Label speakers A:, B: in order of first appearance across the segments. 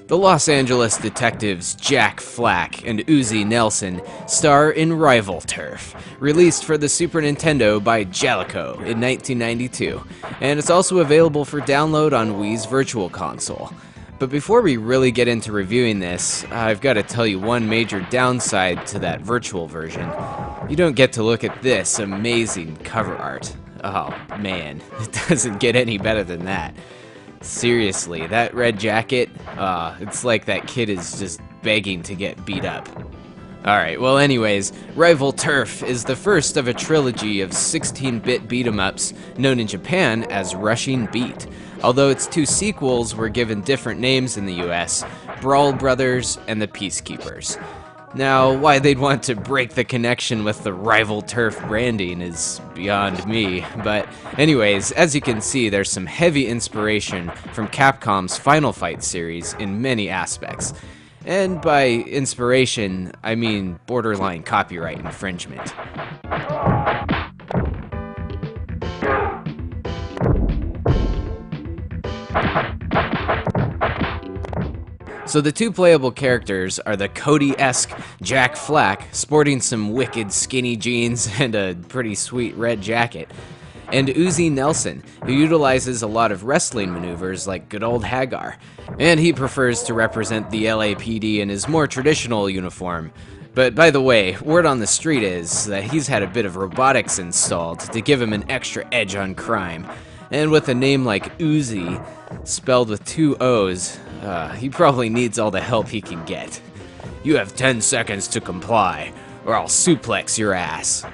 A: The Los Angeles detectives Jack Flack and Uzi Nelson star in Rival Turf, released for the Super Nintendo by Jaleco in 1992, and it's also available for download on Wii's Virtual Console. But before we really get into reviewing this, I've got to tell you one major downside to that virtual version. You don't get to look at this amazing cover art. Oh man, it doesn't get any better than that. Seriously, that red jacket, it's like that kid is just begging to get beat up. Alright, well anyways, Rival Turf is the first of a trilogy of 16-bit beat-em-ups known in Japan as Rushing Beat, although its two sequels were given different names in the US, Brawl Brothers and the Peacekeepers. Now, why they'd want to break the connection with the Rival Turf branding is beyond me, but anyways, as you can see, there's some heavy inspiration from Capcom's Final Fight series in many aspects. And by inspiration, I mean borderline copyright infringement. So the two playable characters are the Cody-esque Jack Flack, sporting some wicked skinny jeans and a pretty sweet red jacket, and Uzi Nelson, who utilizes a lot of wrestling maneuvers like good old Hagar, and he prefers to represent the LAPD in his more traditional uniform. But by the way, word on the street is that he's had a bit of robotics installed to give him an extra edge on crime. And with a name like Uzi, spelled with two O's, he probably needs all the help he can get. You have 10 seconds to comply, or I'll suplex your ass.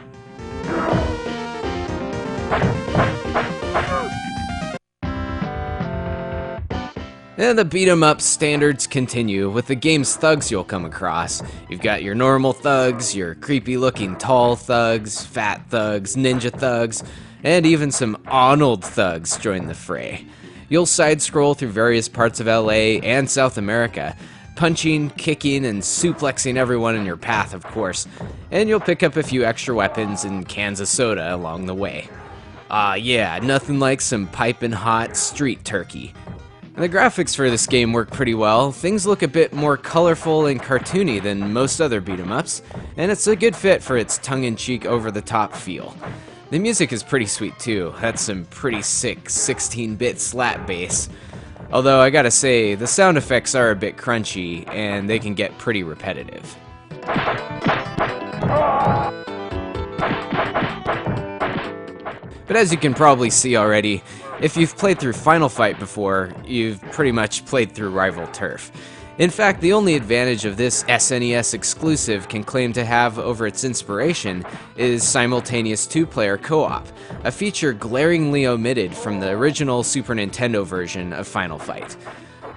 A: And the beat-em-up standards continue with the game's thugs you'll come across. You've got your normal thugs, your creepy-looking tall thugs, fat thugs, ninja thugs, and even some Arnold thugs join the fray. You'll side-scroll through various parts of LA and South America, punching, kicking, and suplexing everyone in your path, of course, and you'll pick up a few extra weapons and cans of soda along the way. Yeah, nothing like some piping hot street turkey. The graphics for this game work pretty well. Things look a bit more colorful and cartoony than most other beat-em-ups, and it's a good fit for its tongue-in-cheek, over-the-top feel. The music is pretty sweet too. That's some pretty sick 16-bit slap bass. Although I gotta say, the sound effects are a bit crunchy, and they can get pretty repetitive. But as you can probably see already, if you've played through Final Fight before, you've pretty much played through Rival Turf. In fact, the only advantage of this SNES exclusive can claim to have over its inspiration is simultaneous two-player co-op, a feature glaringly omitted from the original Super Nintendo version of Final Fight.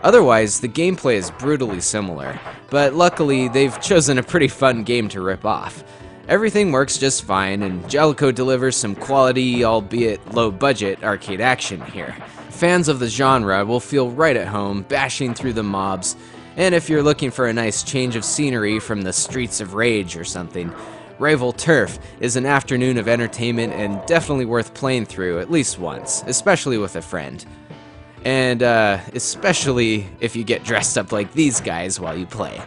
A: Otherwise, the gameplay is brutally similar, but luckily they've chosen a pretty fun game to rip off. Everything works just fine, and Jaleco delivers some quality, albeit low-budget, arcade action here. Fans of the genre will feel right at home, bashing through the mobs, and if you're looking for a nice change of scenery from the Streets of Rage or something, Rival Turf is an afternoon of entertainment and definitely worth playing through at least once, especially with a friend. And especially if you get dressed up like these guys while you play.